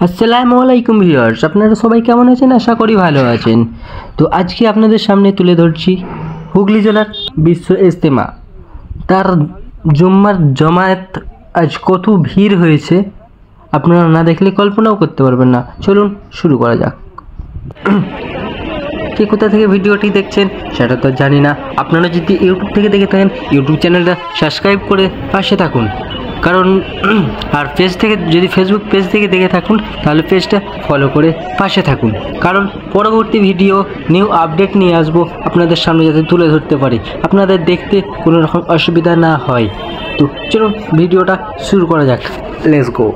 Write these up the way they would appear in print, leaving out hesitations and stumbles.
আসসালামু আলাইকুম ভিউয়ার্স, আপনারা সবাই কেমন আছেন? আশা করি ভালো আছেন। তো আজকে আপনাদের সামনে তুলে ধরছি হুগলি জেলার বিশ্ব ইজতেমা। তার জুম্মার জমায়েত আজ কত ভিড় হয়েছে আপনারা না দেখলে কল্পনাও করতে পারবেন না। চলুন শুরু করা যাক। কে কোথা থেকে ভিডিওটি দেখছেন সেটা তো জানি না। আপনারা যদি ইউটিউব থেকে দেখে থাকেন ইউটিউব চ্যানেলটা সাবস্ক্রাইব করে পাশে থাকুন, কারণ আর পেজ থেকে যদি ফেসবুক পেজ থেকে দেখে থাকুন তাহলে পেজটা ফলো করে পাশে থাকুন, কারণ পরবর্তী ভিডিও নিউ আপডেট নিয়ে আসবো আপনাদের সামনে যাতে তুলে ধরতে পারি, আপনাদের দেখতে কোনো রকম অসুবিধা না হয়। তো চলুন ভিডিওটা শুরু করা যাক, লেটস গো।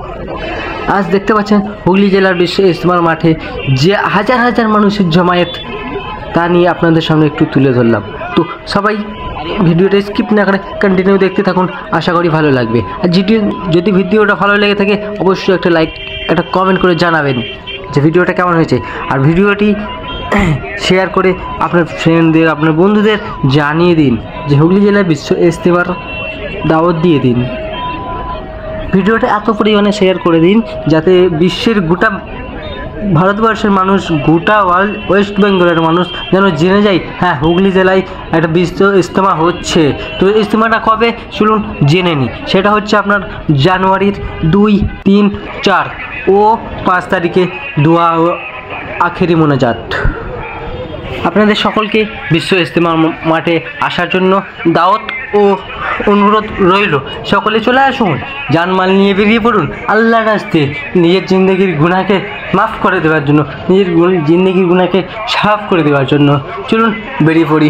আজ দেখতে পাচ্ছেন হুগলি জেলার বিশ্ব ইজতেমার মাঠে যে হাজার হাজার মানুষের জমায়েত, তা নিয়ে আপনাদের সামনে একটু তুলে ধরলাম। তো সবাই ভিডিওটা স্কিপ না করে কন্টিনিউ দেখতে থাকুন, আশা করি ভালো লাগবে। আর যদি ভিডিওটা ভালো লেগে থাকে অবশ্যই একটা লাইক, একটা কমেন্ট করে জানাবেন যে ভিডিওটা কেমন হয়েছে। আর ভিডিওটি শেয়ার করে আপনার ফ্রেন্ডদের, আপনার বন্ধুদের জানিয়ে দিন যে হুগলি জেলার বিশ্ব ইজতেমার দাওয়াত দিয়ে দিন। ভিডিওটা এত পরিমাণে শেয়ার করে দিন যাতে বিশ্বের গোটা ভারতবর্ষের মানুষ, গোটা ওয়েস্ট বেঙ্গলের মানুষ যেন জেনে যায় হ্যাঁ হুগলি জেলায় একটা বিশ্ব ইজতেমা হচ্ছে। তো ইজতেমাটা কবে চলুন জেনে নিই। সেটা হচ্ছে আপনার জানুয়ারির 2, 3, 4 ও 5 তারিখে দোয়া ও আখেরি মোনাজাত। আপনাদের সকলকে বিশ্ব ইজতেমার মাঠে আসার জন্য দাওয়াত ও অনুরোধ রইল। সকলে চলে আসুন, জানমাল নিয়ে বেরিয়ে পড়ুন আল্লাহর রাস্তায়, নিজের জিন্দগির গুনাহকে মাফ করে দেওয়ার জন্য, নিজের জিন্দগির গুনাহকে সাফ করে দেওয়ার জন্য। চলুন বেরিয়ে পড়ি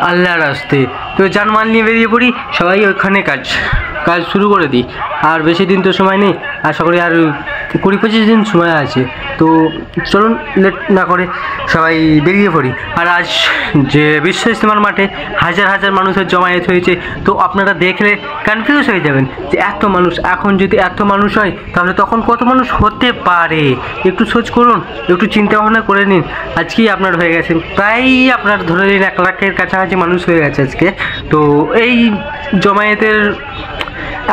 আল্লাহর রাস্তায়। তো জানমাল নিয়ে বেরিয়ে পড়ি, সবাই ওখানে কাজ শুরু করে দিই। আর বেশি দিন তো সময় নেই, আশা করি আর 20-25 দিন সময় আছে। তো চলুন লেট না করে সবাই বেরিয়ে পড়ি। আর আজ যে বিশ্ব ইজতেমার মাঠে হাজার হাজার মানুষের জমায়েত হয়েছে, তো আপনারা দেখলে কনফিউজ হয়ে যাবেন যে এত মানুষ, এখন যদি এত মানুষ হয় তাহলে তখন কত মানুষ হতে পারে। একটু সোচ করুন, একটু চিন্তা ভাবনা করে নিন। আজকেই আপনার হয়ে গেছে প্রায়, আপনার ধরে নিন 1 লাখের কাছাকাছি মানুষ হয়ে গেছে আজকে। তো এই জমায়েতের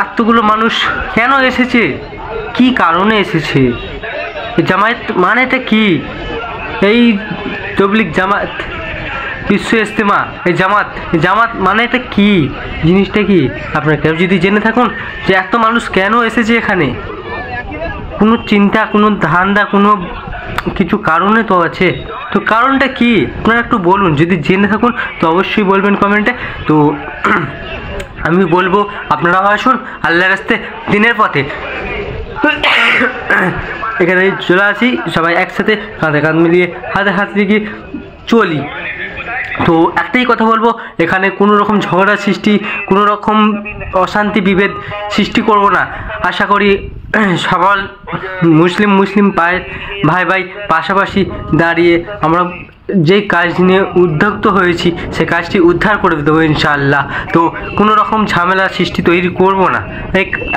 এতগুলো মানুষ কেন এসেছে, কি কারণে এসেছে, জামায়াত মানেটা কি, এই তবলিগ জামাত, বিশ্ব ইজতেমা, এই জামাত মানেটা কি, জিনিসটা কি, আপনারা কেউ যদি জেনে থাকুন যে এত মানুষ কেন এসেছে এখানে, কোনো চিন্তা, কোনো ধান্দা, কোনো কিছু কারণে তো আছে। তো কারণটা কি আপনারা একটু বলুন, যদি জেনে থাকুন তো অবশ্যই বলবেন কমেন্টে। তো আমি বলবো আপনারাও আসুন আল্লাহর রাস্তায়, দিনের পথে। এখানে চলে আসি সবাই একসাথে, কাঁধে কাঁধ মিলিয়ে, হাতে হাত রেখে চলি। তো একটাই কথা বলবো, এখানে কোনো রকম ঝগড়া সৃষ্টি, কোনো রকম অশান্তি বিভেদ সৃষ্টি করব না। আশা করি সবাই মুসলিম ভাই পাশাপাশি দাঁড়িয়ে আমরা যেই কাজ নিয়ে উদ্যোক্ত হয়েছি সে কাজটি উদ্ধার করে দেবো ইনশাআল্লাহ। তো কোনো রকম ঝামেলা সৃষ্টি তৈরি করব না।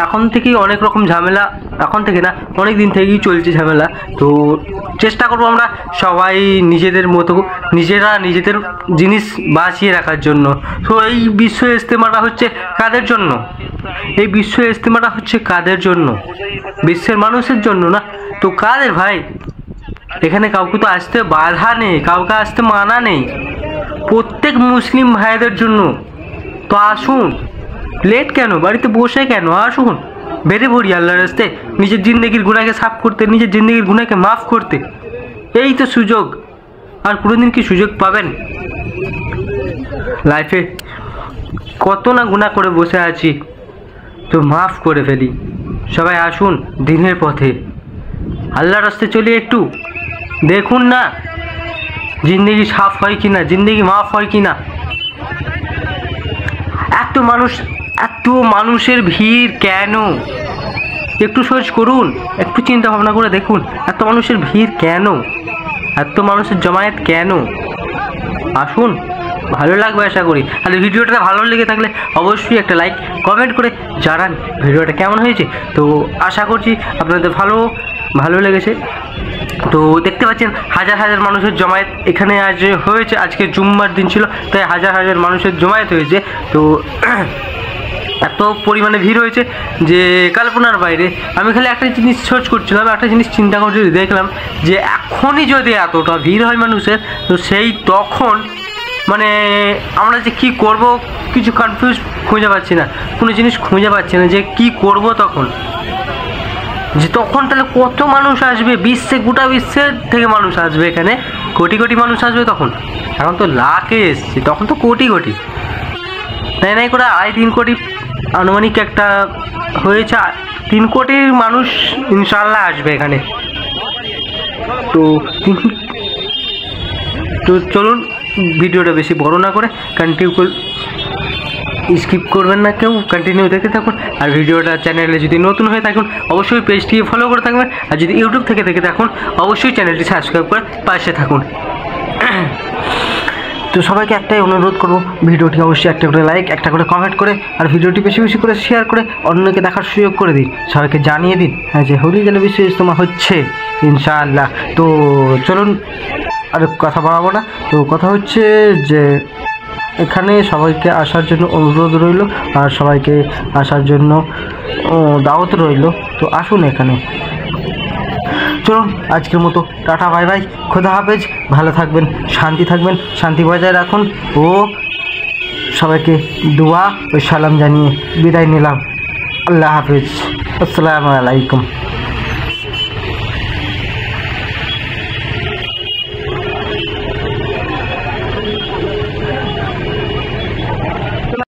এখন থেকেই অনেক রকম ঝামেলা, এখন থেকে না অনেক দিন থেকেই চলছে ঝামেলা। তো চেষ্টা করবো আমরা সবাই নিজেদের মতো নিজেদের জিনিস বাঁচিয়ে রাখার জন্য। তো এই বিশ্ব ইজতেমাটা হচ্ছে কাদের জন্য? এই বিশ্ব ইজতেমাটা হচ্ছে কাদের জন্য? বিশ্বের মানুষের জন্য না তো কাদের ভাই? এখানে কাউকে তো আসতে বাধা নেই, কাউকে আসতে মানা নেই, প্রত্যেক মুসলিম ভাইদের জন্য। তো আসুন, লেট কেন, বাড়িতে বসে কেন, আসুন বেরিয়ে পড়ি আল্লাহর রাস্তায়, নিজের জিন্দগির গুনাহকে সাফ করতে, নিজের জিন্দগির গুনাহকে মাফ করতে। এই তো সুযোগ, আর কোনোদিন কি সুযোগ পাবেন? লাইফে কত না গুনাহ করে বসে আছি, তো মাফ করে ফেলি। সবাই আসুন দিনের পথে, আল্লাহর রাস্তায় চলি, একটু দেখুন না জিন্দগি সাফ হয় কিনা, জিন্দগি মাফ হয় কিনা। এত মানুষের ভিড় কেন? একটু সোচ করুন, একটু চিন্তা ভাবনা করে দেখুন এত মানুষের ভিড় কেন, এত মানুষের জমায়েত কেন? আসুন, ভালো লাগবে আশা করি। আর ভিডিওটা ভালো লেগে থাকলে অবশ্যই একটা লাইক কমেন্ট করে জানান ভিডিওটা কেমন হয়েছে। তো আশা করছি আপনাদের ভালো লেগেছে। তো দেখতে পাচ্ছেন হাজার হাজার মানুষের জমায়েত এখানে আজ হয়েছে। আজকে জুম্মার দিন ছিল তাই হাজার হাজার মানুষের জমায়েত হয়েছে। তো এত পরিমাণে ভিড় হয়েছে যে কল্পনার বাইরে। আমি খালি একটা জিনিস সার্চ করছিলাম, একটা জিনিস চিন্তা করে যদি দেখলাম যে এখনই যদি এতটা ভিড় হয় মানুষের, তো সেই তখন মানে আমরা যে কি করব কিছু কনফিউজ খুঁজে পাচ্ছি না, কোনো জিনিস খুঁজে পাচ্ছি না যে কি করব তখন। যে তখন তাহলে কত মানুষ আসবে, গোটা বিশ্বের থেকে মানুষ আসবে এখানে, কোটি কোটি মানুষ আসবে তখন। এখন তো লাখে এসছে, তখন তো কোটি কোটি, নাই করে 2.5-3 কোটি আনুমানিক একটা হয়েছে, 3 কোটির মানুষ ইনশাল্লাহ আসবে এখানে। তো চলুন ভিডিওটা বেশি বড় না করে স্কিপ করবেন না কেউ, কন্টিনিউ দেখতে থাকুন। আর ভিডিওটা চ্যানেলে যদি নতুন হয়ে থাকুন অবশ্যই পেজটি ফলো করে থাকবেন, আর যদি ইউটিউব থেকে দেখে থাকুন অবশ্যই চ্যানেলটি সাবস্ক্রাইব করে পাশে থাকুন। তো সবাইকে একটাই অনুরোধ করবো, ভিডিওটি অবশ্যই একটা করে লাইক, একটা করে কমেন্ট করে, আর ভিডিওটি বেশি বেশি করে শেয়ার করে অন্যকে দেখার সুযোগ করে দিন, সবাইকে জানিয়ে দিন হ্যাঁ যে হরিজালা বিশ্ব ইজতেমা হচ্ছে ইনশাআল্লাহ। তো চলুন আর কথা বাড়াবো না। তো কথা হচ্ছে যে এখানে সবাইকে আসার জন্য অনুরোধ রইল, আর সবাইকে আসার জন্য দাওয়াত রইল। তো আসুন এখানে। চলুন আজকের মতো টাটা, বাই বাই, খোদা হাফেজ। ভালো থাকবেন, শান্তি বজায় রাখুন, ও সবাইকে দোয়া ও সালাম জানিয়ে বিদায় নিলাম। আল্লাহ হাফেজ, আসসালামু আলাইকুম।